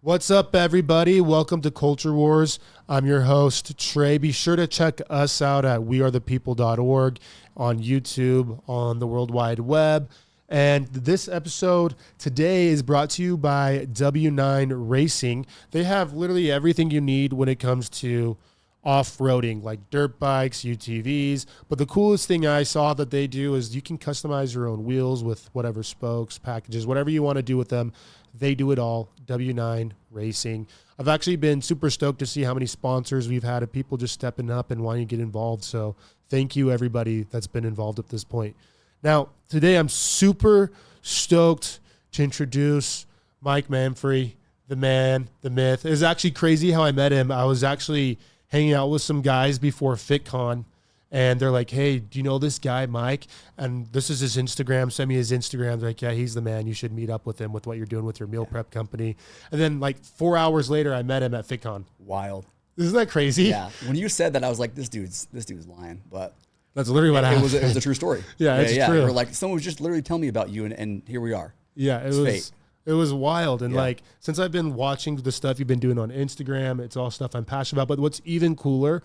What's up, everybody? Welcome to Culture Wars. I'm your host, Trey. Be sure to check us out at wearethepeople.org, on YouTube, on the World Wide Web. And this episode today is brought to you by W9 Racing. They have literally everything you need when it comes to off-roading, like dirt bikes, UTVs. But the coolest thing I saw that they do is you can customize your own wheels with whatever spokes, packages, whatever you want to do with them. They do it all. W9 Racing. I've actually been super stoked to see how many sponsors we've had of people just stepping up and wanting to get involved. So thank you, everybody that's been involved at this point. Now, today I'm super stoked to introduce Mike Manfre, the man, the myth. It was actually crazy how I met him. I was actually hanging out with some guys before FitCon, and they're like, hey, do you know this guy, Mike? And this is his Instagram. Send me his Instagram. They're like, yeah, he's the man. You should meet up with him with what you're doing with your meal prep company. And then like 4 hours later, I met him at FitCon. Wild. Isn't that crazy? Yeah. When you said that, I was like, this dude's lying. But that's literally what happened. It was a true story. It's true. We're like, someone was just literally telling me about you, and here we are. Yeah, it's fate. It was wild. And like, since I've been watching the stuff you've been doing on Instagram, it's all stuff I'm passionate about. But what's even cooler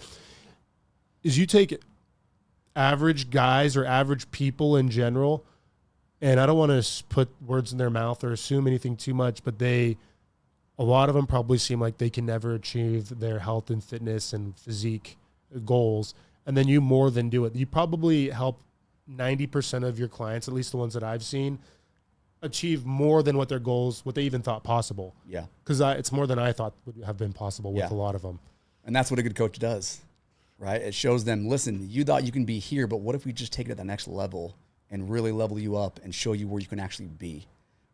is you take average guys or average people in general, and I don't want to put words in their mouth or assume anything too much, but a lot of them probably seem like they can never achieve their health and fitness and physique goals. And then you more than do it. You probably help 90% of your clients, at least the ones that I've seen, achieve more than what their goals, what they even thought possible. Yeah. Because it's more than I thought would have been possible with a lot of them. And that's what a good coach does, right? It shows them, listen, you thought you can be here, but what if we just take it to the next level and really level you up and show you where you can actually be,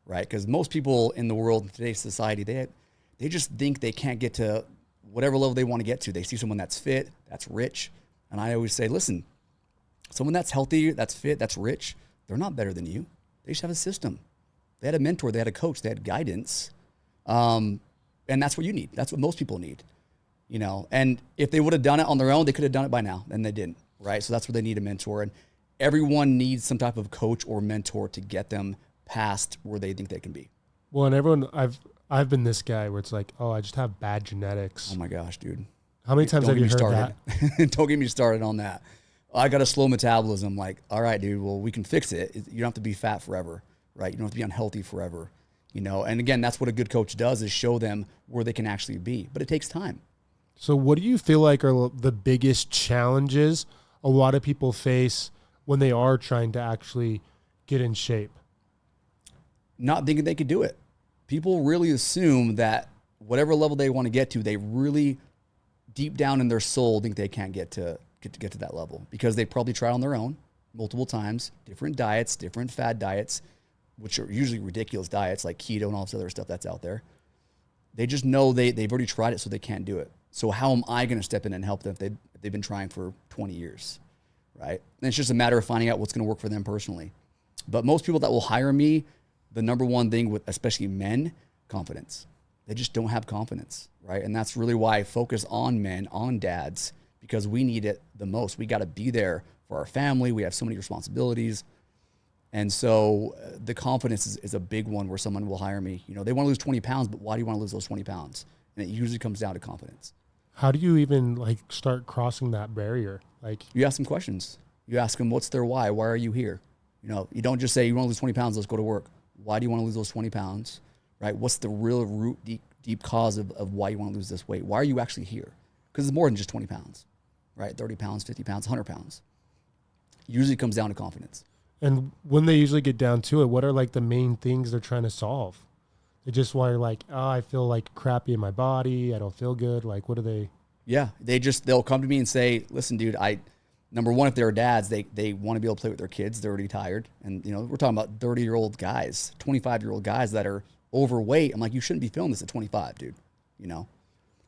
right? Because most people in the world, in today's society, they just think they can't get to whatever level they want to get to. They see someone that's fit, that's rich. And I always say, listen, someone that's healthy, that's fit, that's rich, they're not better than you. They just have a system. They had a mentor, they had a coach, they had guidance. And that's what you need. That's what most people need, you know? And if they would have done it on their own, they could have done it by now, and they didn't, right? So that's where they need a mentor. And everyone needs some type of coach or mentor to get them past where they think they can be. Well, and everyone, I've been this guy where it's like, oh, I just have bad genetics. Oh my gosh, dude. How many times have you heard that? Don't get me started on that. I got a slow metabolism. Like, all right, dude, well, we can fix it. You don't have to be fat forever, right? You don't have to be unhealthy forever, you know? And again, that's what a good coach does, is show them where they can actually be. But it takes time. So what do you feel like are the biggest challenges a lot of people face when they are trying to actually get in shape? Not thinking they could do it. People really assume that whatever level they want to get to, they really deep down in their soul think they can't get to that level, because they probably tried on their own multiple times, different diets, different fad diets, which are usually ridiculous diets like keto and all this other stuff that's out there. They just know they've already tried it, so they can't do it. So how am I going to step in and help them if they've been trying for 20 years, right? And it's just a matter of finding out what's going to work for them personally. But most people that will hire me, the number one thing with especially men, confidence. They just don't have confidence, right? And that's really why I focus on men, on dads, because we need it the most. We got to be there for our family. We have so many responsibilities. And so the confidence is a big one where someone will hire me. You know, they want to lose 20 pounds, but why do you want to lose those 20 pounds? And it usually comes down to confidence. How do you even like start crossing that barrier? Like, you ask them questions. You ask them, what's their why? Why are you here? You know, you don't just say, you want to lose 20 pounds, let's go to work. Why do you want to lose those 20 pounds? Right? What's the real root, deep cause of why you want to lose this weight? Why are you actually here? Because it's more than just 20 pounds, right? 30 pounds, 50 pounds, 100 pounds. Usually comes down to confidence. And when they usually get down to it, what are like the main things they're trying to solve? They just want to like, oh, I feel like crappy in my body. I don't feel good. Like, what are they? Yeah. They'll come to me and say, listen, dude, number one, if they're dads, they want to be able to play with their kids. They're already tired. And, you know, we're talking about 30-year-old guys, 25-year-old guys that are overweight. I'm like, you shouldn't be feeling this at 25, dude, you know?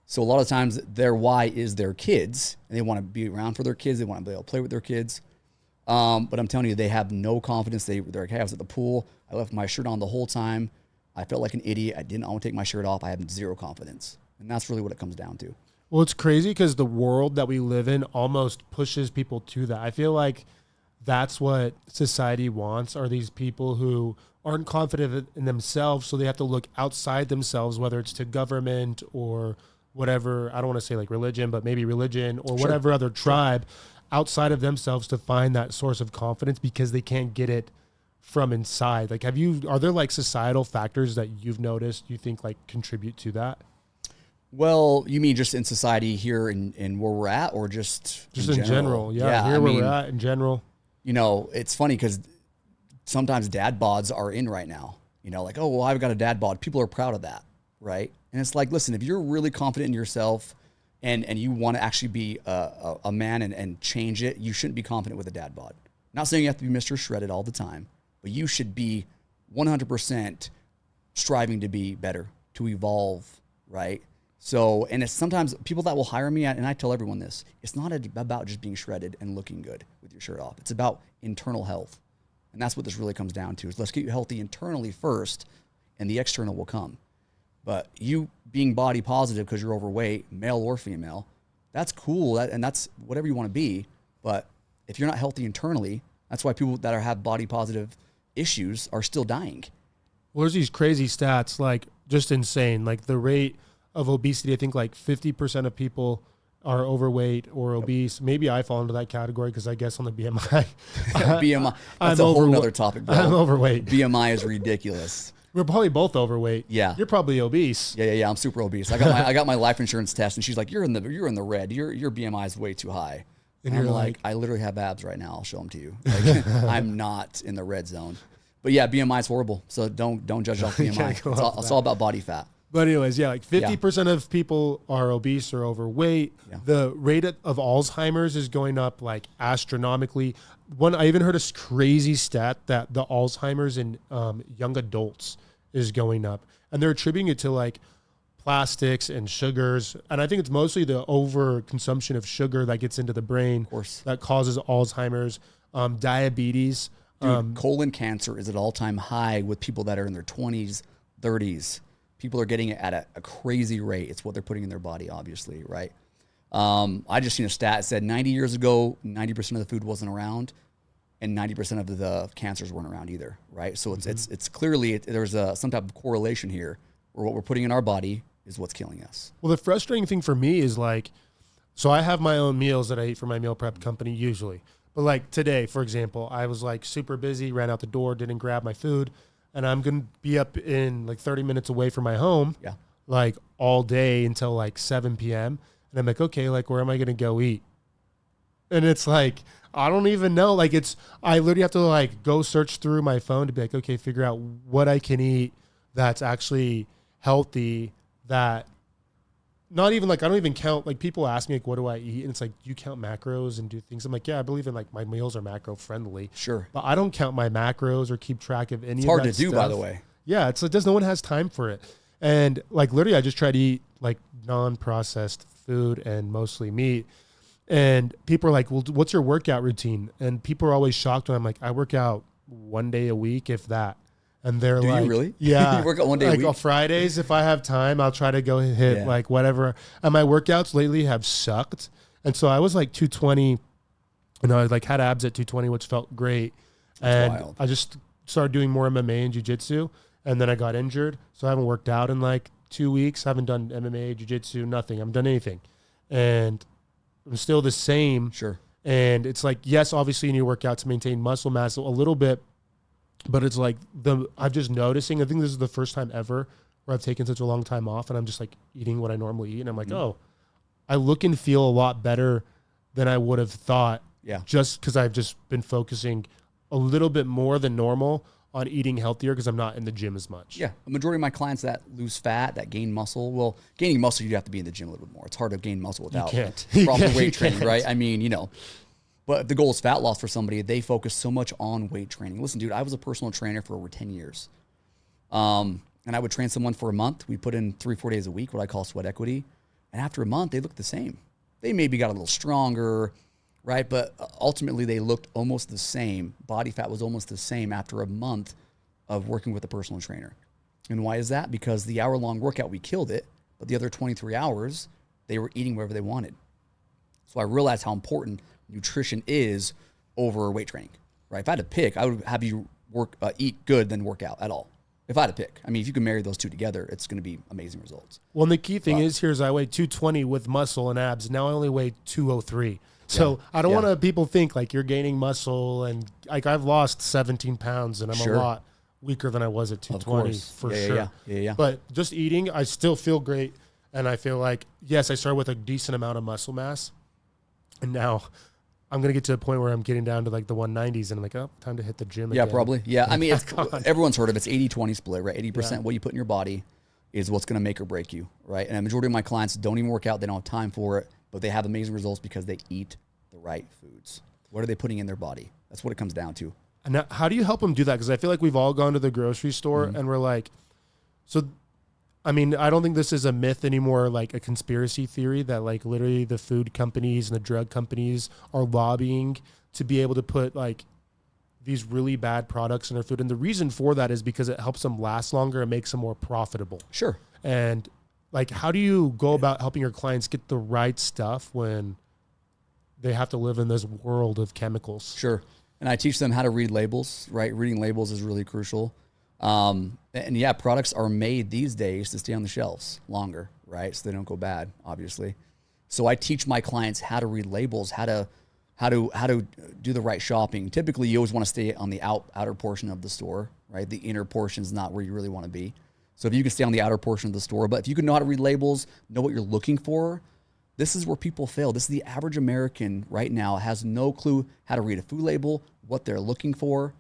So a lot of times their why is their kids, and they want to be around for their kids. They want to be able to play with their kids. But I'm telling you, they have no confidence. They're like, hey, I was at the pool. I left my shirt on the whole time. I felt like an idiot. I didn't want to take my shirt off. I have zero confidence. And that's really what it comes down to. Well, it's crazy because the world that we live in almost pushes people to that. I feel like that's what society wants, are these people who aren't confident in themselves, so they have to look outside themselves, whether it's to government or whatever. I don't want to say like religion, but maybe religion or whatever other tribe outside of themselves to find that source of confidence because they can't get it from inside. Like, are there like societal factors that you've noticed you think like contribute to that? Well, you mean just in society here in where we're at, or just in general? Yeah, here where we're at in general. You know, it's funny because sometimes dad bods are in right now. You know, like, oh, well, I've got a dad bod. People are proud of that, right? And it's like, listen, if you're really confident in yourself and you want to actually be a man and change it, you shouldn't be confident with a dad bod. Not saying you have to be Mr. Shredded all the time, but you should be 100% striving to be better, to evolve, right? So, and it's sometimes people that will hire me, and I tell everyone this, it's not about just being shredded and looking good with your shirt off. It's about internal health. And that's what this really comes down to, is let's get you healthy internally first, and the external will come. But you being body positive because you're overweight, male or female, that's cool, and that's whatever you want to be. But if you're not healthy internally, that's why people that have body positive issues are still dying. Well, there's these crazy stats, like just insane. Like the rate of obesity, I think like 50% of people are overweight or obese. Maybe I fall into that category because I guess on the BMI. BMI, that's a whole other topic, bro. I'm overweight. BMI is ridiculous. We're probably both overweight. Yeah. You're probably obese. Yeah. I'm super obese. I got my life insurance test, and she's like, "You're in the red. Your BMI is way too high." And I'm like, I literally have abs right now. I'll show them to you. Like, I'm not in the red zone. But yeah, BMI is horrible. So don't judge off BMI. It's all about body fat. But anyways, yeah, like 50% of people are obese or overweight. Yeah. The rate of Alzheimer's is going up like astronomically. I even heard a crazy stat that the Alzheimer's in young adults is going up. And they're attributing it to like plastics and sugars. And I think it's mostly the overconsumption of sugar that gets into the brain that causes Alzheimer's, diabetes. Dude, colon cancer is at all-time high with people that are in their 20s, 30s. People are getting it at a crazy rate. It's what they're putting in their body, obviously, right? I just seen a stat that said 90 years ago, 90% of the food wasn't around, and 90% of the cancers weren't around either, right? So it's clearly, there's some type of correlation here where what we're putting in our body is what's killing us. Well, the frustrating thing for me is like, so I have my own meals that I eat for my meal prep company usually. But like today, for example, I was like super busy, ran out the door, didn't grab my food. And I'm going to be up in like 30 minutes away from my home, like all day until like 7 p.m. And I'm like, okay, like where am I going to go eat? And it's like, I don't even know. Like I literally have to like go search through my phone to be like, okay, figure out what I can eat that's actually healthy, that not even like, I don't even count, like people ask me like, what do I eat? And it's like, do you count macros and do things? I'm like, yeah, I believe in like my meals are macro friendly. Sure. But I don't count my macros or keep track of any of that It's hard to do, by the way. Yeah. It's like, no one has time for it. And like, literally I just try to eat like non-processed food and mostly meat. And people are like, well, what's your workout routine? And people are always shocked when I'm like, I work out 1 day a week, if that. And they're like, you really? Yeah. You work out 1 day a week? On Fridays, if I have time, I'll try to go hit like whatever. And my workouts lately have sucked. And so I was like 220, and I like had abs at 220, which felt great. That's wild. I just started doing more MMA and jiu-jitsu, and then I got injured. So I haven't worked out in like 2 weeks. I haven't done MMA, jiu-jitsu, nothing. I haven't done anything. And I'm still the same. Sure. And it's like, yes, obviously you need to work out to maintain muscle mass a little bit. But it's like I'm just noticing, I think this is the first time ever where I've taken such a long time off and I'm just like eating what I normally eat. And I'm like, oh, I look and feel a lot better than I would have thought. Yeah. Just because I've just been focusing a little bit more than normal on eating healthier because I'm not in the gym as much. Yeah. A majority of my clients that lose fat, that gain muscle, well, gaining muscle, you have to be in the gym a little bit more. It's hard to gain muscle without proper weight training, right? I mean, you know. But if the goal is fat loss for somebody, they focus so much on weight training. Listen, dude, I was a personal trainer for over 10 years. And I would train someone for a month. We put in 3-4 days a week, what I call sweat equity. And after a month, they looked the same. They maybe got a little stronger, right? But ultimately, they looked almost the same. Body fat was almost the same after a month of working with a personal trainer. And why is that? Because the hour-long workout, we killed it. But the other 23 hours, they were eating whatever they wanted. So I realized how important nutrition is over weight training, right? If I had to pick, I would have you eat good than work out at all. If I had to pick, I mean, if you can marry those two together, it's going to be amazing results. Well, and the key thing is I weigh 220 with muscle and abs. Now I only weigh 203. So I don't want people think like you're gaining muscle, and like I've lost 17 pounds and I'm a lot weaker than I was at 220 for sure. Yeah. But just eating, I still feel great. And I feel like, yes, I started with a decent amount of muscle mass. And now I'm going to get to a point where I'm getting down to like the 190s and I'm like, oh, time to hit the gym again. Yeah, probably. Yeah. I mean, everyone's heard of it. It's 80-20 split, right? 80% what you put in your body is what's going to make or break you, right? And a majority of my clients don't even work out. They don't have time for it, but they have amazing results because they eat the right foods. What are they putting in their body? That's what it comes down to. And now, how do you help them do that? Because I feel like we've all gone to the grocery store and we're like, so, I mean, I don't think this is a myth anymore, like a conspiracy theory that like literally the food companies and the drug companies are lobbying to be able to put like these really bad products in their food. And the reason for that is because it helps them last longer and makes them more profitable. Sure. And like, how do you go about helping your clients get the right stuff when they have to live in this world of chemicals? Sure. And I teach them how to read labels, right? Reading labels is really crucial. And yeah, products are made these days to stay on the shelves longer, right? So they don't go bad, obviously. So I teach my clients how to read labels, how to do the right shopping. Typically, you always want to stay on the outer portion of the store, right? The inner portion is not where you really want to be. So if you can stay on the outer portion of the store, but if you can know how to read labels, know what you're looking for, this is where people fail. This is the average American right now has no clue how to read a food label, what they're looking for,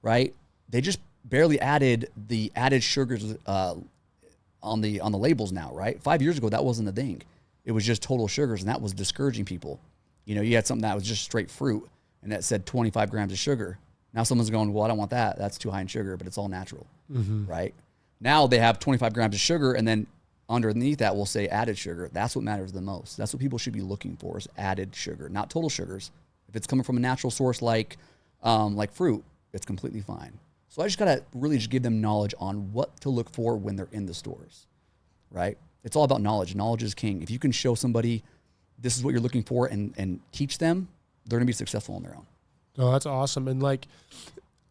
right? They just barely added the added sugars on the labels now, right? 5 years ago, that wasn't a thing. It was just total sugars, and that was discouraging people. You know, you had something that was just straight fruit, and that said 25 grams of sugar. Now someone's going, well, I don't want that. That's too high in sugar, but it's all natural, right? Now they have 25 grams of sugar, and then underneath that will say added sugar. That's what matters the most. That's what people should be looking for is added sugar, not total sugars. If it's coming from a natural source like fruit, it's completely fine. So I just got to really just give them knowledge on what to look for when they're in the stores, right? It's all about knowledge. Knowledge is king. If you can show somebody this is what you're looking for and teach them, they're going to be successful on their own. Oh, that's awesome. And like,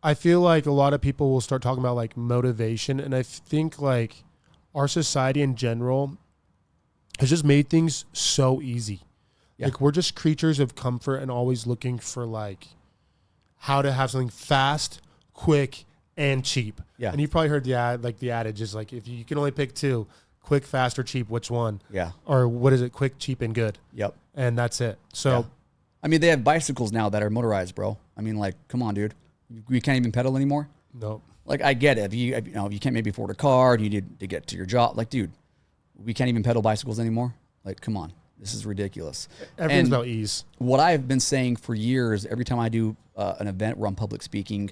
I feel like a lot of people will start talking about like motivation. And I think like our society in general has just made things so easy. Yeah. Like we're just creatures of comfort and always looking for like how to have something fast, quick, and cheap. Yeah. And you probably heard the adage is like, if you can only pick two, quick, fast, or cheap, which one? Yeah. Or what is it? Quick, cheap, and good. Yep. And that's it. So, I mean, they have bicycles now that are motorized, bro. I mean, like, come on, dude. You can't even pedal anymore. Nope. Like, I get it. If you can't maybe afford a car, you need to get to your job. Like, dude, we can't even pedal bicycles anymore. Like, come on. This is ridiculous. Everything's about ease. What I've been saying for years, every time I do an event where I'm public speaking,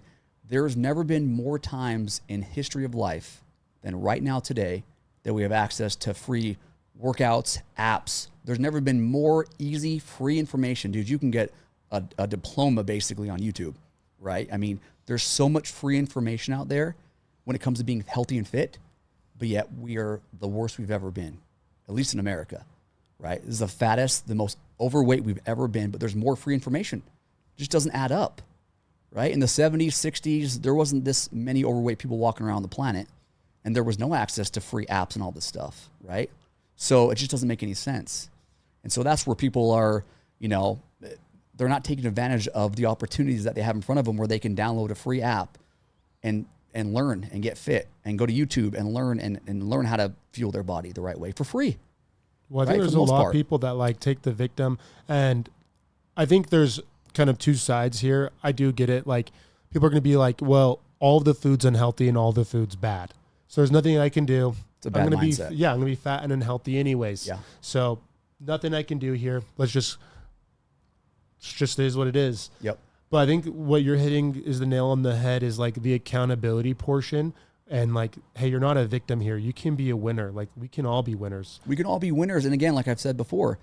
there's never been more times in history of life than right now today that we have access to free workouts, apps. There's never been more easy, free information. Dude, you can get a diploma basically on YouTube, right? I mean, there's so much free information out there when it comes to being healthy and fit, but yet we are the worst we've ever been, at least in America, right? This is the fattest, the most overweight we've ever been, but there's more free information. It just doesn't add up, right? In the 70s, 60s, there wasn't this many overweight people walking around the planet, and there was no access to free apps and all this stuff, right? So it just doesn't make any sense. And so that's where people are, they're not taking advantage of the opportunities that they have in front of them where they can download a free app and learn and get fit and go to YouTube and learn and learn how to fuel their body the right way for free. Well, I think there's a lot of people that like take the victim, and I think there's kind of two sides here. I do get it. Like people are going to be like, well, all of the food's unhealthy and all the food's bad. So there's nothing I can do. It's a bad mindset. I'm going to be fat and unhealthy anyways. Yeah. So nothing I can do here. It just is what it is. Yep. But I think what you're hitting is the nail on the head is like the accountability portion. And like, hey, you're not a victim here. You can be a winner. Like we can all be winners. We can all be winners. And again, like I've said before,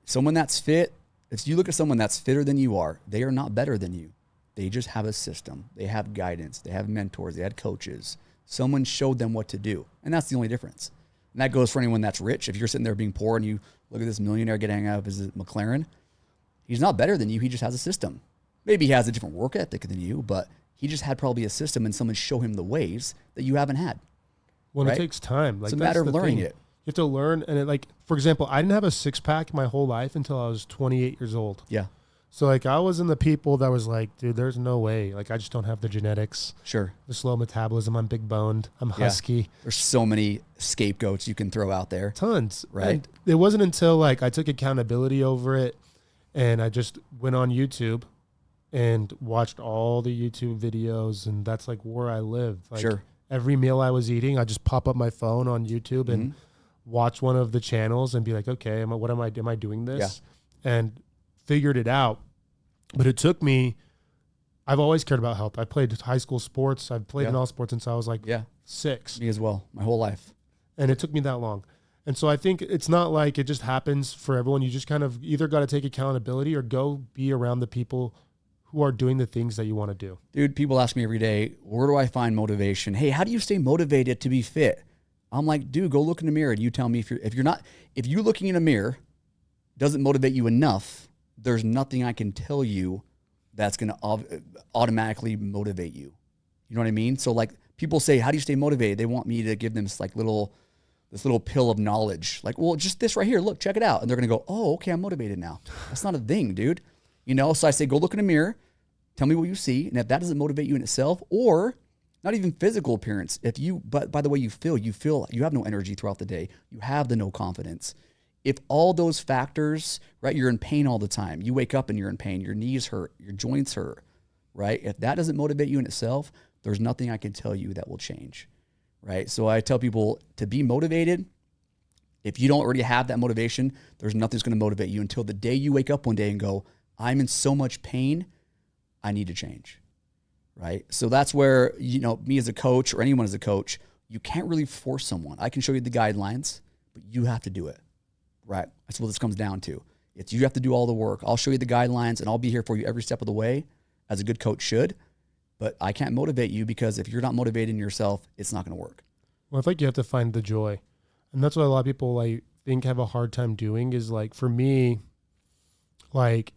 someone that's fit, if you look at someone that's fitter than you are, they are not better than you. They just have a system. They have guidance. They have mentors. They had coaches. Someone showed them what to do. And that's the only difference. And that goes for anyone that's rich. If you're sitting there being poor and you look at this millionaire getting out of his McLaren, he's not better than you. He just has a system. Maybe he has a different work ethic than you, but He just had probably a system and someone show him the ways that you haven't had. Well, right? it takes time. Like, It's a matter of learning it. You have to learn. And like, for example, I didn't have a six pack my whole life until I was 28 years old. Yeah. So like I was in the people that was like, dude, there's no way. Like I just don't have the genetics. Sure. The slow metabolism. I'm big boned. I'm husky. There's so many scapegoats you can throw out there. Tons. Right. And it wasn't until like I took accountability over it and I just went on YouTube and watched all the YouTube videos, and that's like where I live. Like Sure. every meal I was eating, I just pop up my phone on YouTube and watch one of the channels and be like, okay, am I doing this? Yeah. And figured it out. But it took me, I've always cared about health. I played high school sports. I've played in all sports since I was like 6. Me as well, my whole life. And it took me that long. And so I think it's not like it just happens for everyone. You just kind of either got to take accountability or go be around the people who are doing the things that you want to do. Dude, people ask me every day, where do I find motivation? Hey, how do you stay motivated to be fit? I'm like, dude, go look in the mirror and you tell me if you looking in a mirror doesn't motivate you enough, there's nothing I can tell you that's going to automatically motivate you. You know what I mean? So like people say, how do you stay motivated? They want me to give them this little pill of knowledge. Like, well, just this right here, look, check it out. And they're going to go, oh, okay, I'm motivated now. That's not a thing, dude. You know? So I say, go look in a mirror, tell me what you see. And if that doesn't motivate you in itself, or not even physical appearance, but by the way you feel you have no energy throughout the day. You have no confidence. If all those factors, right, you're in pain all the time. You wake up and you're in pain. Your knees hurt. Your joints hurt, right? If that doesn't motivate you in itself, there's nothing I can tell you that will change, right? So I tell people to be motivated. If you don't already have that motivation, there's nothing that's going to motivate you until the day you wake up one day and go, I'm in so much pain, I need to change, right? So that's where, me as a coach or anyone as a coach, you can't really force someone. I can show you the guidelines, but you have to do it. Right. That's what this comes down to. You have to do all the work. I'll show you the guidelines and I'll be here for you every step of the way, as a good coach should. But I can't motivate you, because if you're not motivating yourself, it's not going to work. Well, I think you have to find the joy. And that's what a lot of people I think have a hard time doing is like, for me, like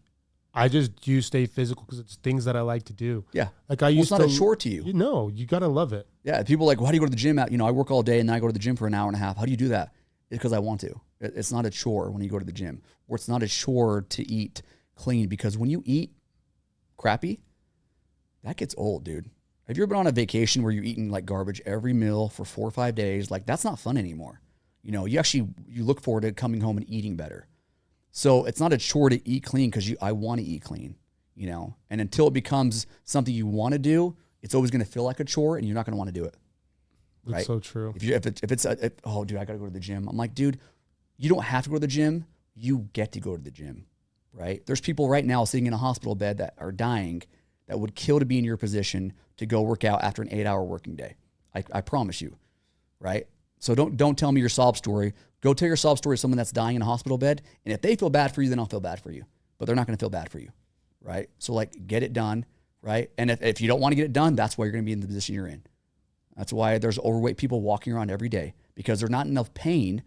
I just do stay physical because it's things that I like to do. Yeah. Like I used it's not a chore to you. No, you got to love it. Yeah. People are like, well, how do you go to the gym I work all day and then I go to the gym for an hour and a half. How do you do that? It's because I want to. It's not a chore when you go to the gym, or it's not a chore to eat clean, because when you eat crappy, that gets old, dude. Have you ever been on a vacation where you're eating like garbage every meal for 4 or 5 days? Like, that's not fun anymore. You look forward to coming home and eating better. So it's not a chore to eat clean because I want to eat clean, and until it becomes something you want to do, it's always going to feel like a chore and you're not going to want to do it. That's right? so true. Oh, dude, I got to go to the gym. I'm like, dude, you don't have to go to the gym. You get to go to the gym, right? There's people right now sitting in a hospital bed that are dying that would kill to be in your position to go work out after an 8-hour working day. I promise you, right? So don't tell me your sob story. Go tell your sob story to someone that's dying in a hospital bed. And if they feel bad for you, then I'll feel bad for you. But they're not going to feel bad for you, right? So like, get it done, right? And if you don't want to get it done, that's why you're going to be in the position you're in. That's why there's overweight people walking around every day, because they're not enough pain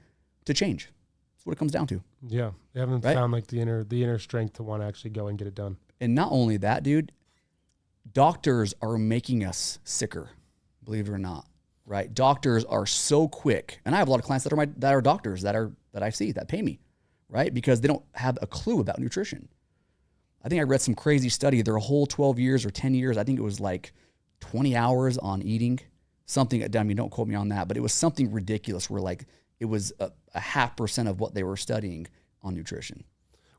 to change. That's what it comes down to. Yeah. They haven't found like the inner strength to want to actually go and get it done. And not only that, dude, doctors are making us sicker, believe it or not, right? Doctors are so quick. And I have a lot of clients that are doctors that I see that pay me, right? Because they don't have a clue about nutrition. I think I read some crazy study. Their whole 12 years or 10 years, I think it was like 20 hours on eating something. I mean, don't quote me on that, but it was something ridiculous where like it was a 0.5% of what they were studying on nutrition.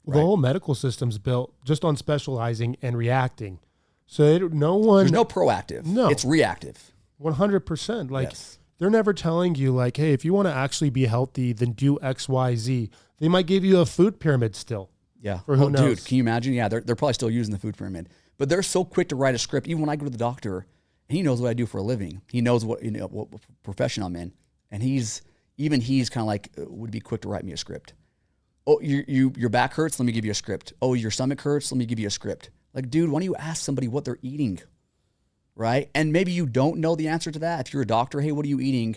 Well, the whole medical system's built just on specializing and reacting. So there's no proactive. No. It's reactive. 100%. Like they're never telling you like, hey, if you want to actually be healthy, then do X, Y, Z. They might give you a food pyramid still. Yeah. For who knows? Dude, can you imagine? Yeah, they're probably still using the food pyramid. But they're so quick to write a script. Even when I go to the doctor, he knows what I do for a living. He knows what profession I'm in. And he's kind of like, would be quick to write me a script. Oh, your back hurts? Let me give you a script. Oh, your stomach hurts? Let me give you a script. Like, dude, why don't you ask somebody what they're eating, right? And maybe you don't know the answer to that. If you're a doctor, hey, what are you eating?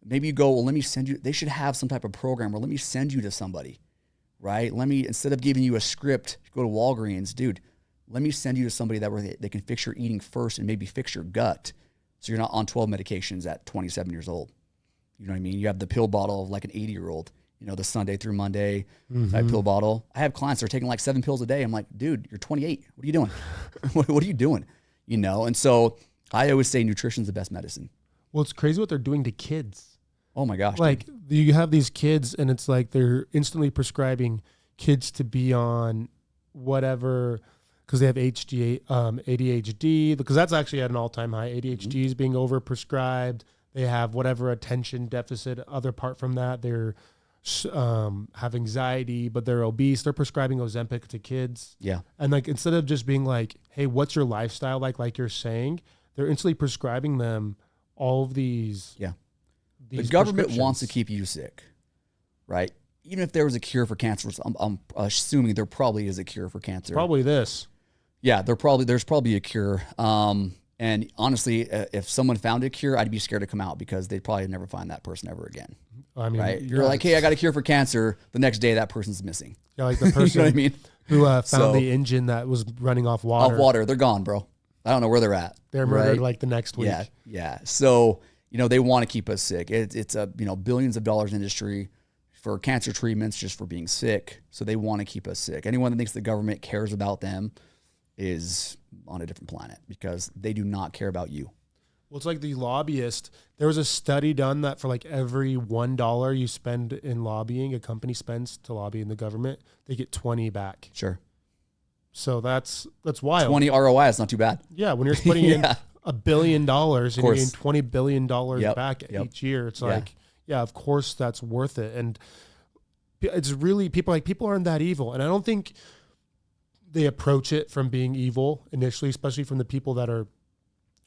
Maybe you go, well, let me send you. They should have some type of program, or let me send you to somebody, right? Instead of giving you a script, go to Walgreens, dude. let me send you to somebody that where they can fix your eating first and maybe fix your gut, so you're not on 12 medications at 27 years old. You know what I mean? You have the pill bottle of like an 80-year-old, you know, the Sunday through Monday type pill bottle. I have clients that are taking like 7 pills a day. I'm like, dude, you're 28. What are you doing? What are you doing? You know? And so I always say nutrition's the best medicine. Well, it's crazy what they're doing to kids. Oh my gosh. Like you have these kids and it's like they're instantly prescribing kids to be on whatever, because they have ADHD, because that's actually at an all-time high. ADHD is being overprescribed. They have whatever attention deficit, other part from that. They're have anxiety, but they're obese. They're prescribing Ozempic to kids. Yeah. And like, instead of just being like, hey, what's your lifestyle like you're saying, they're instantly prescribing them all of these. Yeah. The government wants to keep you sick, right? Even if there was a cure for cancer, I'm assuming there probably is a cure for cancer. Probably this. Yeah, there's probably a cure. And honestly, if someone found a cure, I'd be scared to come out because they'd probably never find that person ever again. I mean, right? You're like, hey, I got a cure for cancer. The next day, that person's missing. Yeah, like the person you know what I mean? who found the engine that was running off water. Off water, they're gone, bro. I don't know where they're at. They're murdered like the next week. Yeah. So, you know, they want to keep us sick. It's a, you know, billions of dollars industry for cancer treatments just for being sick. So they want to keep us sick. Anyone that thinks the government cares about them is on a different planet because they do not care about you. Well, it's like the lobbyist. There was a study done that for like every $1 you spend in lobbying, a company spends to lobby in the government, they get 20 back. Sure. So that's wild. 20 ROI is not too bad. Yeah, when you're putting in $1 billion and you're getting $20 billion back each year, it's like, yeah, of course that's worth it. And it's really people aren't that evil. And I don't think they approach it from being evil initially, especially from the people that are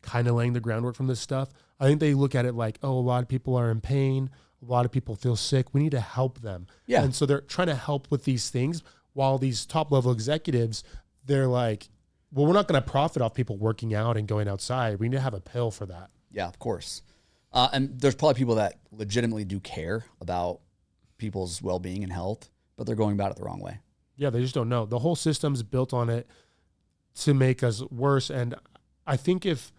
kind of laying the groundwork from this stuff. I think they look at it like, oh, a lot of people are in pain. A lot of people feel sick. We need to help them. Yeah. And so they're trying to help with these things while these top level executives, they're like, well, we're not going to profit off people working out and going outside. We need to have a pill for that. Yeah, of course. And there's probably people that legitimately do care about people's well-being and health, but they're going about it the wrong way. Yeah, they just don't know. The whole system's built on it to make us worse. And I think if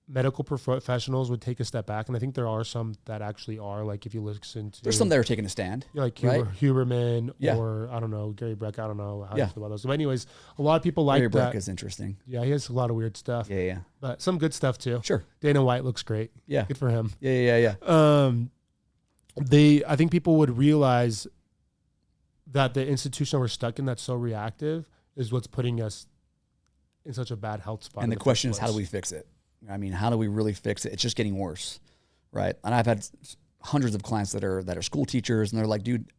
medical professionals would take a step back, and I think there are some that actually are, like if you listen to... There's some that are taking a stand. Like Huberman or, I don't know, Gary Breck, I don't know how you feel about those. But anyways, a lot of people like Gary that. Breck is interesting. Yeah, he has a lot of weird stuff. Yeah. But some good stuff too. Sure. Dana White looks great. Yeah. Good for him. Yeah. I think people would realize that the institution we're stuck in that's so reactive is what's putting us in such a bad health spot. And the question is, how do we fix it? I mean, how do we really fix it? It's just getting worse, right? And I've had hundreds of clients that are school teachers, and they're like, dude,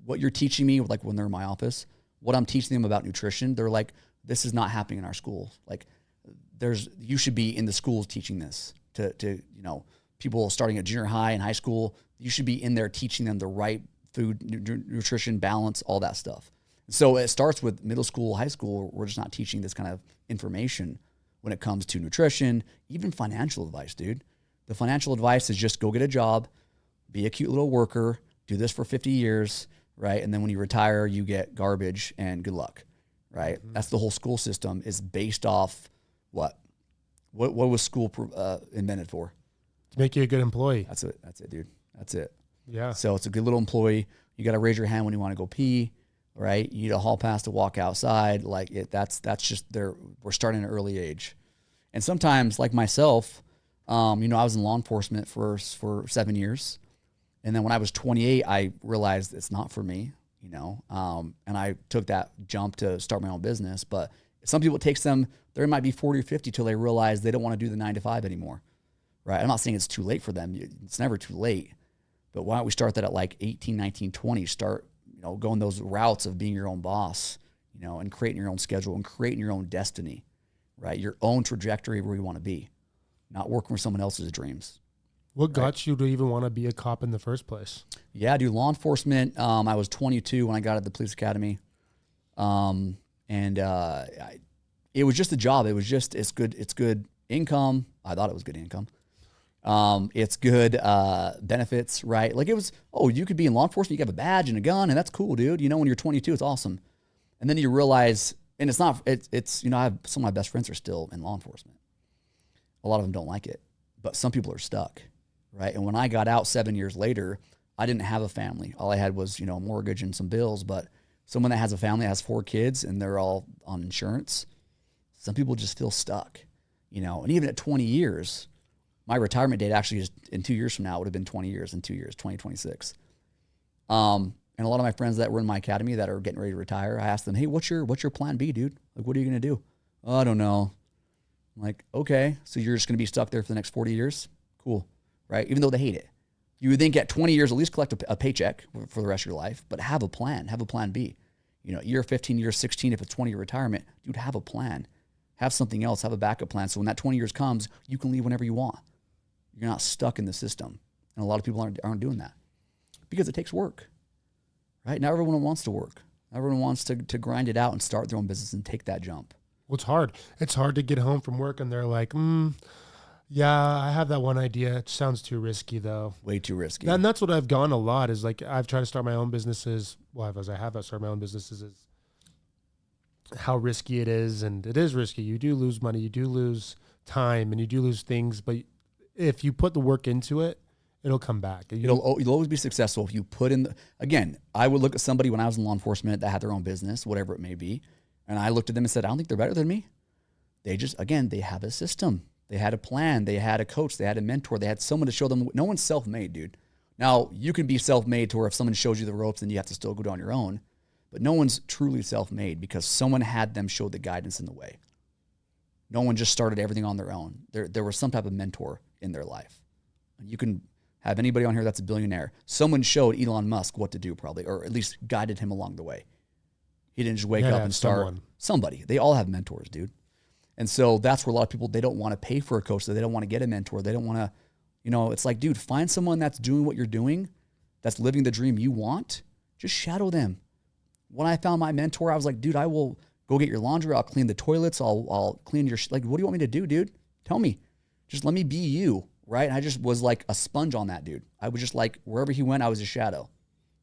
what you're teaching me, like when they're in my office, what I'm teaching them about nutrition, they're like, this is not happening in our school. Like, you should be in the schools teaching this to you know, people starting at junior high and high school. You should be in there teaching them the right food, nutrition, balance, all that stuff. So it starts with middle school, high school. We're just not teaching this kind of information when it comes to nutrition, even financial advice, dude. The financial advice is just go get a job, be a cute little worker, do this for 50 years, right? And then when you retire, you get garbage and good luck, right? Mm-hmm. That's the whole school system is based off what? What was school invented for? To make you a good employee. That's it, dude. That's it. Yeah. So it's a good little employee. You got to raise your hand when you want to go pee, right? You need a hall pass to walk outside. Like that's just we're starting at an early age. And sometimes, like myself, you know, I was in law enforcement for 7 years. And then when I was 28, I realized it's not for me, you know, and I took that jump to start my own business. But some people, it takes them, there might be 40 or 50 till they realize they don't want to do the 9 to 5 anymore, right? I'm not saying it's too late for them. It's never too late. But why don't we start that at like 18, 19, 20, start, you know, going those routes of being your own boss, you know, and creating your own schedule and creating your own destiny, right? Your own trajectory of where you want to be, not working for someone else's dreams. What got you to even want to be a cop in the first place? Yeah, dude, law enforcement. I was 22 when I got at the police academy. It was just a job. It was just, it's good income. I thought it was good income. It's good benefits, right? Like it was, you could be in law enforcement, you have a badge and a gun, and that's cool, dude. You know, when you're 22, it's awesome. And then you realize And it's not, it's, you know, I have some of my best friends are still in law enforcement. A lot of them don't like it, but some people are stuck, right? And when I got out 7 years later, I didn't have a family. All I had was, you know, a mortgage and some bills. But someone that has a family, has 4 kids, and they're all on insurance, some people just feel stuck, you know. And even at 20 years, my retirement date actually is in 2 years from now, it would have been 20 years in 2 years, 2026. And a lot of my friends that were in my academy that are getting ready to retire, I asked them, hey, what's your plan B, dude? Like, what are you going to do? Oh, I don't know. I'm like, okay, so you're just going to be stuck there for the next 40 years? Cool, right? Even though they hate it. You would think at 20 years, at least collect a paycheck for the rest of your life, but have a plan B. You know, year 15, year 16, if it's 20-year retirement, dude, have a plan. Have something else, have a backup plan. So when that 20 years comes, you can leave whenever you want. You're not stuck in the system. And a lot of people aren't doing that because it takes work, right? Not everyone wants to work. Everyone wants to grind it out and start their own business and take that jump. Well, it's hard. It's hard to get home from work and they're like, yeah, I have that one idea. It sounds too risky, though. Way too risky. And that's what I've gone a lot is like I've tried to start my own businesses. Well, as I have started my own businesses, is how risky it is. And it is risky. You do lose money. You do lose time and you do lose things. But if you put the work into it, it'll come back. You'll always be successful if you put in again, I would look at somebody when I was in law enforcement that had their own business, whatever it may be. And I looked at them and said, I don't think they're better than me. They just, again, they have a system. They had a plan. They had a coach. They had a mentor. They had someone to show them. No one's self-made, dude. Now, you can be self-made to where if someone shows you the ropes, then you have to still go down your own. But no one's truly self-made because someone had them show the guidance in the way. No one just started everything on their own. There was some type of mentor in their life. You can have anybody on here that's a billionaire. Someone showed Elon Musk what to do probably, or at least guided him along the way. He didn't just wake up and start. Somebody. They all have mentors, dude. And so that's where a lot of people, they don't want to pay for a coach. They don't want to get a mentor. They don't want to, you know, it's like, dude, find someone that's doing what you're doing, that's living the dream you want. Just shadow them. When I found my mentor, I was like, dude, I will go get your laundry. I'll clean the toilets. I'll clean your, like, what do you want me to do, dude? Tell me. Just let me be you, right? And I just was like a sponge on that dude. I was just like, wherever he went, I was a shadow,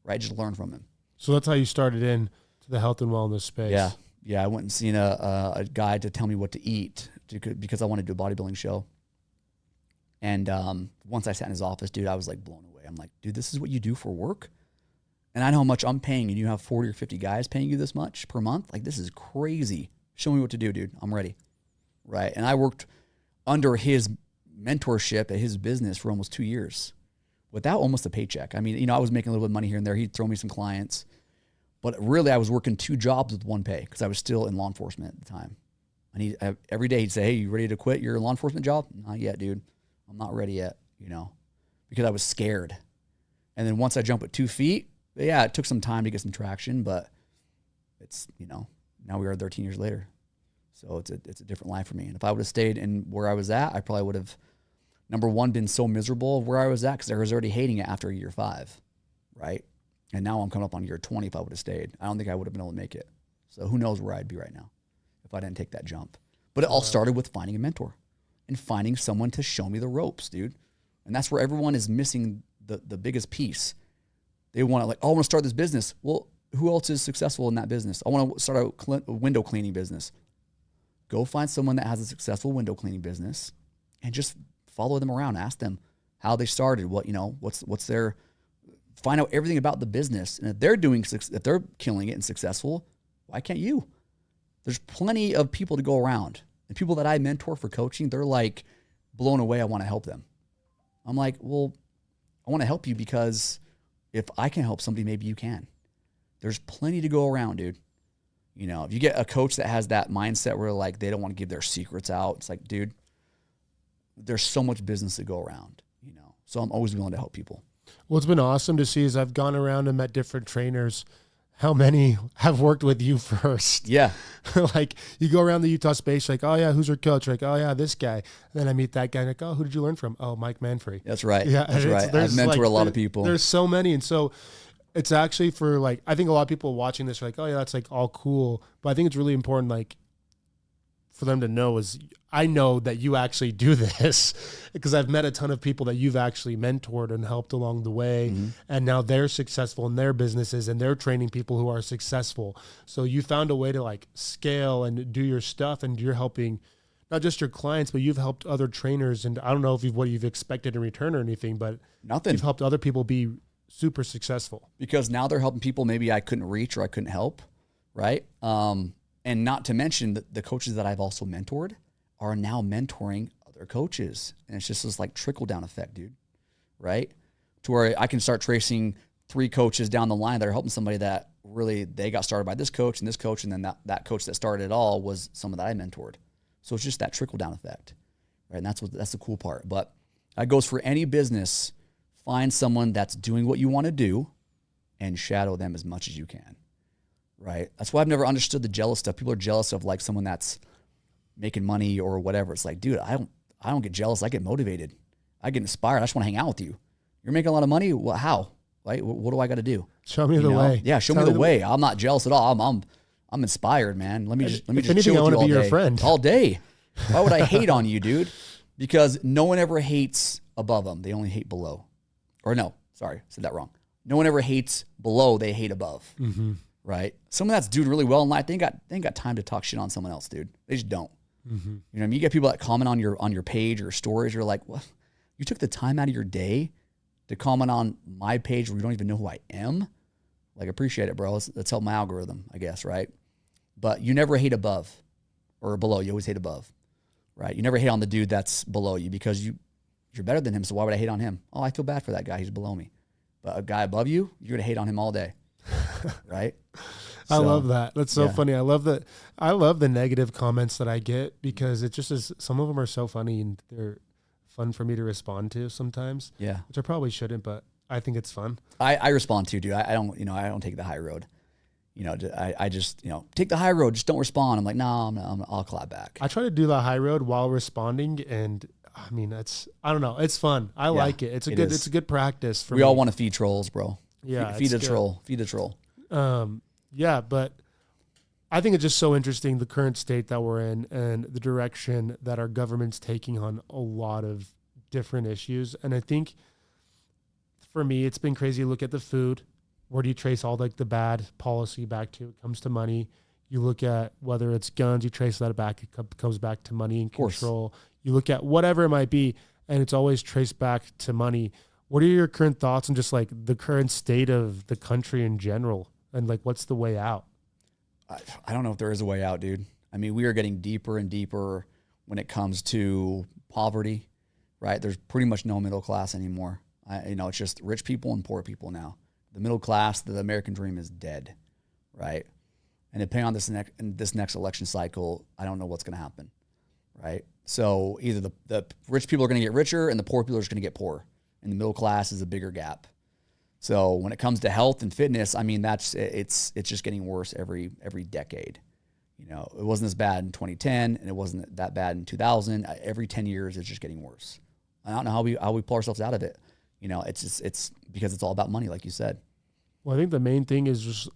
right? Just learn from him. So that's how you started in to the health and wellness space. Yeah. Yeah, I went and seen a guy to tell me what to eat because I wanted to do a bodybuilding show. And once I sat in his office, dude, I was like blown away. I'm like, dude, this is what you do for work? And I know how much I'm paying, and you have 40 or 50 guys paying you this much per month? Like, this is crazy. Show me what to do, dude. I'm ready. Right? And I worked under his mentorship at his business for almost 2 years without almost a paycheck. I mean, you know, I was making a little bit of money here and there. He'd throw me some clients. But really, I was working 2 jobs with one pay because I was still in law enforcement at the time. And every day he'd say, hey, you ready to quit your law enforcement job? Not yet, dude. I'm not ready yet, you know, because I was scared. And then once I jumped at 2 feet, yeah, it took some time to get some traction, but it's, you know, now we are 13 years later. So it's a different life for me. And if I would have stayed in where I was at, I probably would have, number one, been so miserable where I was at because I was already hating it after year 5, right? And now I'm coming up on year 20 if I would have stayed. I don't think I would have been able to make it. So who knows where I'd be right now if I didn't take that jump. But it all started with finding a mentor and finding someone to show me the ropes, dude. And that's where everyone is missing the biggest piece. They want to like, oh, I want to start this business. Well, who else is successful in that business? I want to start a window cleaning business. Go find someone that has a successful window cleaning business and just follow them around. Ask them how they started, what, you know, what's their, find out everything about the business. And if they're killing it and successful, why can't you? There's plenty of people to go around. And people that I mentor for coaching, they're like blown away. I want to help them. I'm like, well, I want to help you because if I can help somebody, maybe you can. There's plenty to go around, dude. You know, if you get a coach that has that mindset where like they don't want to give their secrets out, it's like, dude, there's so much business to go around, you know. So I'm always willing to help people. What's been awesome to see is I've gone around and met different trainers. How many have worked with you first? Yeah. Like you go around the Utah space, like, oh yeah, who's your coach? Like, oh yeah, this guy. And then I meet that guy, like, oh, who did you learn from? Oh, Mike Manfre. That's right. Yeah, that's right. I mentor a lot of people. There's so many. And so it's actually for like, I think a lot of people watching this are like, oh yeah, that's like all cool. But I think it's really important, like for them to know is I know that you actually do this because I've met a ton of people that you've actually mentored and helped along the way. Mm-hmm. And now they're successful in their businesses and they're training people who are successful. So you found a way to like scale and do your stuff, and you're helping not just your clients, but you've helped other trainers. And I don't know if what you've expected in return or anything, but nothing. You've helped other people be super successful. Because now they're helping people maybe I couldn't reach or I couldn't help, right? And not to mention the coaches that I've also mentored are now mentoring other coaches. And it's just this like trickle down effect, dude, right? To where I can start tracing 3 coaches down the line that are helping somebody that really, they got started by this coach, and then that coach that started it all was someone that I mentored. So it's just that trickle down effect, right? And that's the cool part. But that goes for any business. Find someone that's doing what you want to do and shadow them as much as you can. Right? That's why I've never understood the jealous stuff. People are jealous of like someone that's making money or whatever. It's like, dude, I don't get jealous. I get motivated. I get inspired. I just want to hang out with you. You're making a lot of money. Well, how? Right? What do I got to do? Show me the way. Yeah, show me the way. I'm not jealous at all. I'm inspired, man. Let me just anything, chill I want with to you be all your day. friend All day. Why would I hate on you, dude? Because no one ever hates above them. They only hate below. Or no, sorry, said that wrong. No one ever hates below. They hate above. Mm-hmm. Right? Someone that's doing really well in life, they ain't got time to talk shit on someone else, dude. They just don't. Mm-hmm. You know what I mean? You get people that comment on your page or stories. You're like, what? You took the time out of your day to comment on my page where you don't even know who I am? Like, appreciate it, bro. Let's help my algorithm, I guess, right? But you never hate above or below. You always hate above, right? You never hate on the dude that's below you because you're better than him. So why would I hate on him? Oh, I feel bad for that guy. He's below me. But a guy above you, you're going to hate on him all day. Right? I love that. That's so funny. I love the negative comments that I get because it just is, some of them are so funny and they're fun for me to respond to sometimes. Yeah. Which I probably shouldn't, but I think it's fun. I respond too, dude. I don't take the high road. I just, take the high road. Just don't respond. I'm like, no, I'll clap back. I try to do the high road while responding, and I mean, I don't know. It's fun. I like it. It's a good practice for me. We all want to feed trolls, bro. Yeah. Feed a troll. Feed a troll. Yeah, but I think it's just so interesting, the current state that we're in and the direction that our government's taking on a lot of different issues. And I think for me, it's been crazy to look at the food. Where do you trace all like the bad policy back to? It comes to money. You look at whether it's guns, you trace that back. It comes back to money and control. You look at whatever it might be, and it's always traced back to money. What are your current thoughts on just like the current state of the country in general? And like, what's the way out? I don't know if there is a way out, dude. I mean, we are getting deeper and deeper when it comes to poverty, right? There's pretty much no middle class anymore. It's just rich people and poor people now. The middle class, the American dream is dead, right? And depending on this next election cycle, I don't know what's going to happen, right? So either the rich people are going to get richer and the poor people are just going to get poorer, and the middle class is a bigger gap. So when it comes to health and fitness, I mean, it's just getting worse every decade. It wasn't as bad in 2010, and it wasn't that bad in 2000. Every 10 years, it's just getting worse. I don't know how we pull ourselves out of it. It's because it's all about money, like you said. Well, I think the main thing is just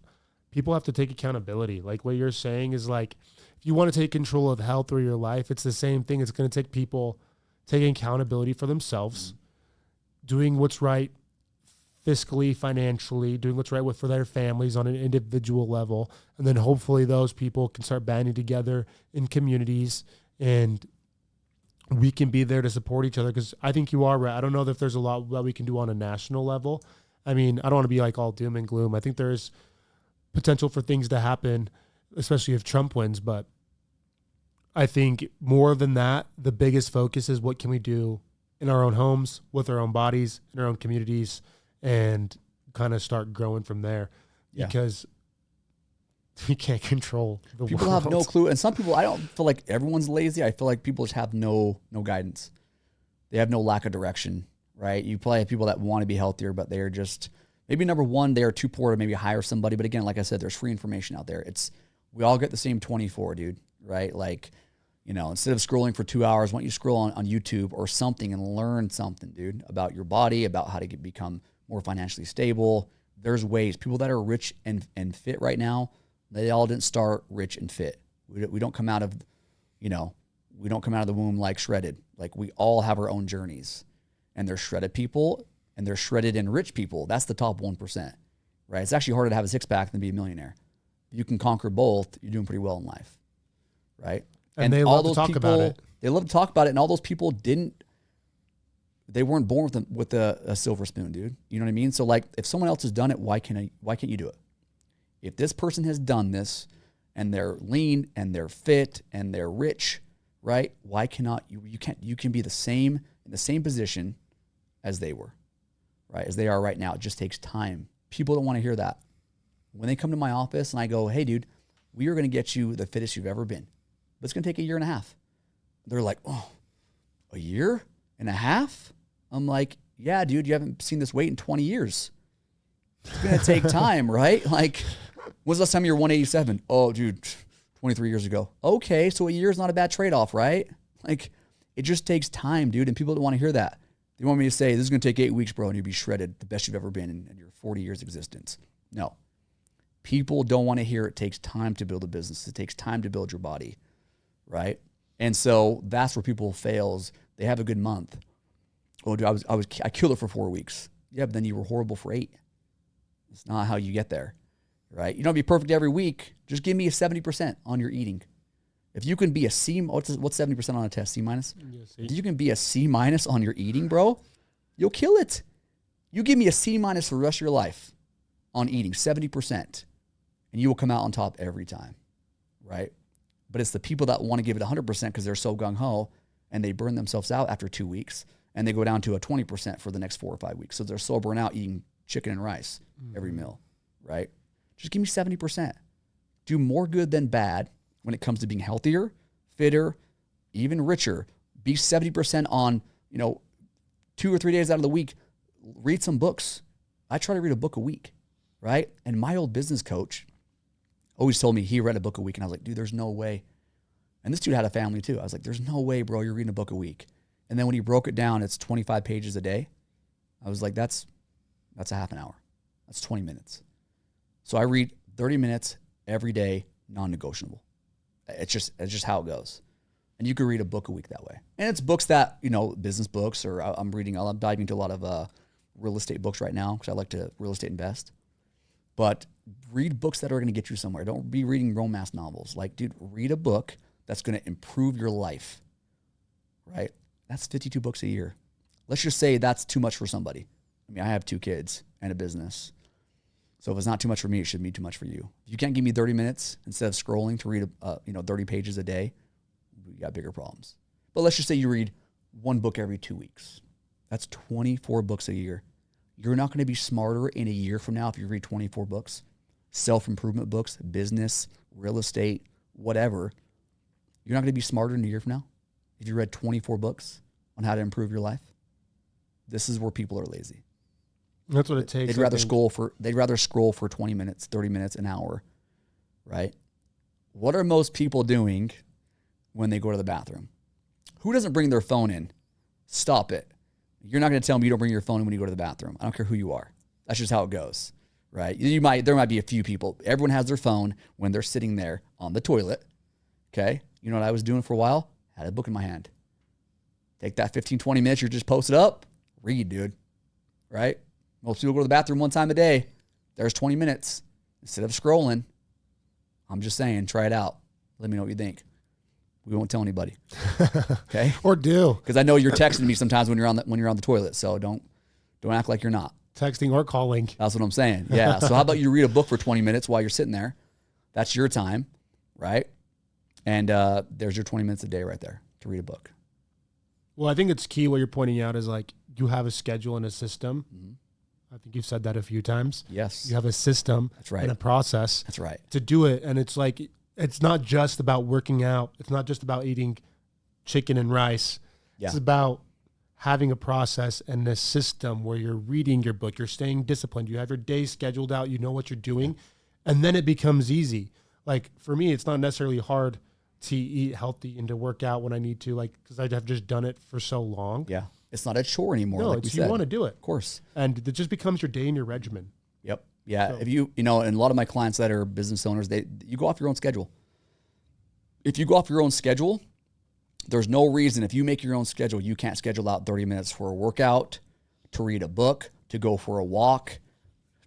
people have to take accountability. Like what you're saying is like, if you want to take control of health or your life, it's the same thing. It's going to take people taking accountability for themselves, doing what's right fiscally, financially, doing what's right for their families on an individual level. And then hopefully those people can start banding together in communities, and we can be there to support each other. Because I think you are right. I don't know if there's a lot that we can do on a national level. I mean, I don't want to be like all doom and gloom. I think there's potential for things to happen, especially if Trump wins. But I think more than that, the biggest focus is what can we do in our own homes, with our own bodies, in our own communities, and kind of start growing from there. Yeah. Because we can't control the people world. Have no clue. And some people, I don't feel like everyone's lazy. I feel like people just have no guidance. They have no lack of direction, right? You probably have people that want to be healthier, but they're just, maybe number one, they are too poor to maybe hire somebody. But again, like I said, there's free information out there. We all get the same 24, dude, right? Like, instead of scrolling for 2 hours, why don't you scroll on YouTube or something and learn something, dude, about your body, about how to become more financially stable. There's ways. People that are rich and fit right now, they all didn't start rich and fit. We don't come out of you know, we don't come out of the womb like shredded. Like we all have our own journeys, and there's shredded people and there's shredded and rich people. That's the top 1%, right? It's actually harder to have a six pack than be a millionaire. If you can conquer both, you're doing pretty well in life, right? And they love to talk about it. They love to talk about it. And all those people they weren't born with a silver spoon, dude. You know what I mean? So like if someone else has done it, why can't you do it? If this person has done this and they're lean and they're fit and they're rich, right? Why cannot you? You can be in the same position as they were, right? As they are right now. It just takes time. People don't want to hear that. When they come to my office and I go, hey, dude, we are going to get you the fittest you've ever been, but it's going to take 1.5 years. They're like, oh, 1.5 years? I'm like, yeah, dude, you haven't seen this weight in 20 years. It's going to take time, right? Like, when's the last time you were 187? Oh, dude, 23 years ago. Okay, so 1 year is not a bad trade-off, right? Like, it just takes time, dude, and people don't want to hear that. They want me to say, this is going to take 8 weeks, bro, and you'll be shredded, the best you've ever been in your 40 years existence. No. People don't want to hear it takes time to build a business. It takes time to build your body, right? And so that's where people fails. They have a good month. Oh, dude, I killed it for 4 weeks. Yeah, but then you were horrible for 8. It's not how you get there, right? You don't be perfect every week. Just give me a 70% on your eating. If you can be a C, what's 70% on a test? C minus? Yes, if you can be a C minus on your eating, bro, you'll kill it. You give me a C minus for the rest of your life on eating, 70%, and you will come out on top every time, right? But it's the people that want to give it 100% because they're so gung-ho and they burn themselves out after 2 weeks and they go down to a 20% for the next 4 or 5 weeks. So they're so burnt out eating chicken and rice every meal, right? Just give me 70%. Do more good than bad when it comes to being healthier, fitter, even richer. Be 70% on, 2 or 3 days out of the week. Read some books. I try to read a book a week, right? And my old business coach always told me he read a book a week. And I was like, dude, there's no way. And this dude had a family too. I was like, there's no way, bro, you're reading a book a week. And then when he broke it down, it's 25 pages a day. I was like, that's a half an hour. That's 20 minutes. So I read 30 minutes every day, non-negotiable. It's just how it goes. And you can read a book a week that way. And it's books that, business books, or I'm diving into a lot of real estate books right now because I like to real estate invest. But read books that are going to get you somewhere. Don't be reading romance novels. Like, dude, read a book that's going to improve your life, right? That's 52 books a year. Let's just say that's too much for somebody. I mean, I have 2 kids and a business. So if it's not too much for me, it shouldn't be too much for you. If you can't give me 30 minutes instead of scrolling to read 30 pages a day, we got bigger problems. But let's just say you read 1 book every 2 weeks. That's 24 books a year. You're not going to be smarter in a year from now if you read 24 books. Self-improvement books, business, real estate, whatever. You're not going to be smarter in a year from now if you read 24 books on how to improve your life. This is where people are lazy. That's what it takes. They'd rather scroll for 20 minutes, 30 minutes, an hour, right? What are most people doing when they go to the bathroom? Who doesn't bring their phone in? Stop it. You're not going to tell me you don't bring your phone in when you go to the bathroom. I don't care who you are. That's just how it goes, right? There might be a few people. Everyone has their phone when they're sitting there on the toilet, okay? You know what I was doing for a while? Had a book in my hand. Take that 15, 20 minutes. You're just posted up. Read, dude, right? Most people go to the bathroom 1 time a day. There's 20 minutes. Instead of scrolling, I'm just saying, try it out. Let me know what you think. We won't tell anybody. Okay? Or do. Because I know you're texting me sometimes when you're on the toilet. So don't act like you're not. Texting or calling. That's what I'm saying. Yeah. So how about you read a book for 20 minutes while you're sitting there? That's your time, right? And there's your 20 minutes a day right there to read a book. Well, I think it's key what you're pointing out is like you have a schedule and a system. Mm-hmm. I think you've said that a few times. Yes. You have a system. That's right. And a process. That's right. To do it. And it's like, it's not just about working out. It's not just about eating chicken and rice. Yeah. It's about having a process and a system where you're reading your book, you're staying disciplined, you have your day scheduled out, you know what you're doing, and then it becomes easy. Like for me, it's not necessarily hard to eat healthy and to work out when I need to, like, because I have just done it for so long. Yeah. It's not a chore anymore. No, like you want to do it. Of course. And it just becomes your day and your regimen. Yep. Yeah. So. If and a lot of my clients that are business owners, you go off your own schedule. If you go off your own schedule, There's no reason if you make your own schedule, you can't schedule out 30 minutes for a workout, to read a book, to go for a walk,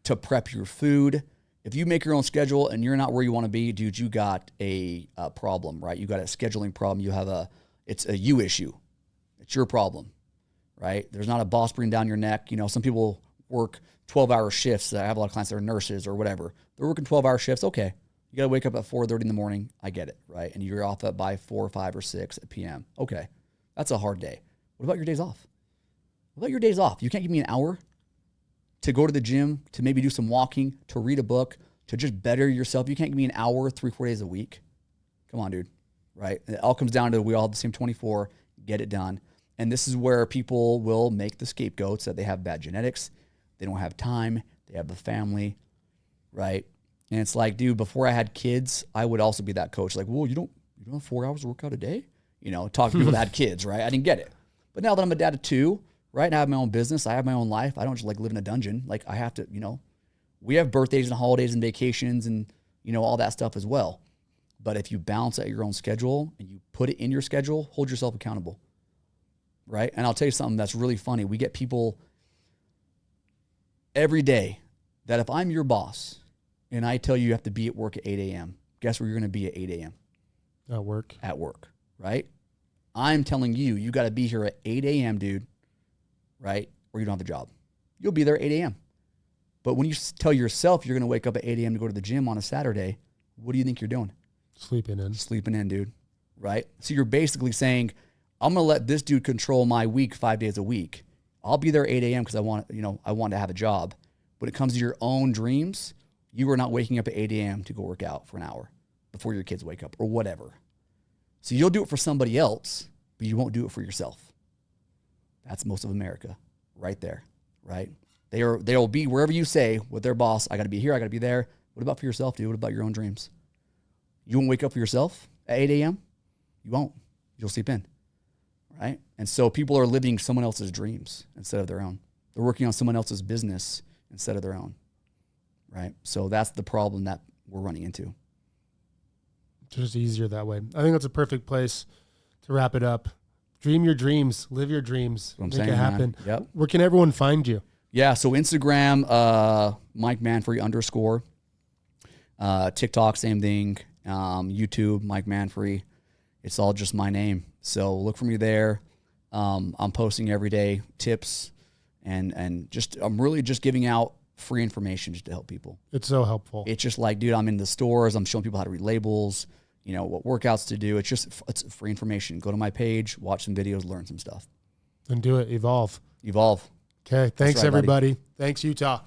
to prep your food. If you make your own schedule and you're not where you want to be, dude, you got a problem, right? You got a scheduling problem. It's a you issue. It's your problem, right? There's not a boss breathing down your neck. You know, some people work 12-hour shifts. I have a lot of clients that are nurses or whatever. They're working 12-hour shifts. Okay. You got to wake up at 4:30 in the morning. I get it, right? And you're off at by 4, 5, or 6 p.m. Okay. That's a hard day. What about your days off? What about your days off? You can't give me an hour to go to the gym, to maybe do some walking, to read a book, to just better yourself. You can't give me an hour 3-4 days a week. Come on, dude, right? It all comes down to we all have the same 24, get it done. And this is where people will make the scapegoats that they have bad genetics, they don't have time, they have a family, right? And it's like, dude, before I had kids, I would also be that coach. Like, well, you don't have 4 hours to work out a day? You know, talk to people that had kids, right? I didn't get it. But now that I'm a dad of 2, right, and I have my own business, I have my own life. I don't just like live in a dungeon. Like I have to, you know, we have birthdays and holidays and vacations and, you know, all that stuff as well. But if you balance out your own schedule and you put it in your schedule, hold yourself accountable, right? And I'll tell you something that's really funny. We get people every day that if I'm your boss and I tell you have to be at work at 8 a.m., guess where you're going to be at 8 a.m.? At work. At work, right? I'm telling you, you got to be here at 8 a.m., dude, right? Or you don't have a job. You'll be there at 8 a.m. But when you tell yourself you're going to wake up at 8 a.m. to go to the gym on a Saturday, what do you think you're doing? Sleeping in. Sleeping in, dude, right? So you're basically saying, I'm going to let this dude control my week 5 days a week. I'll be there at 8 a.m. because I want to have a job. When it comes to your own dreams, you are not waking up at 8 a.m. to go work out for an hour before your kids wake up or whatever. So you'll do it for somebody else, but you won't do it for yourself. That's most of America right there, right? They'll be wherever you say with their boss, I got to be here, I got to be there. What about for yourself, dude? What about your own dreams? You won't wake up for yourself at 8 a.m.? You won't. You'll sleep in, right? And so people are living someone else's dreams instead of their own. They're working on someone else's business instead of their own, right? So that's the problem that we're running into. It's just easier that way. I think that's a perfect place to wrap it up. Dream your dreams, live your dreams, make it happen. Man. Yep. Where can everyone find you? Yeah, so Instagram, Mike Manfre _. TikTok, same thing. YouTube, Mike Manfre. It's all just my name. So look for me there. I'm posting every day tips and just I'm really just giving out free information just to help people. It's so helpful. It's just like, dude, I'm in the stores. I'm showing people how to read labels, you know, what workouts to do. It's free information. Go to my page, watch some videos, learn some stuff. And do it. Evolve. Evolve. Okay. Thanks, right, everybody. Buddy. Thanks, Utah.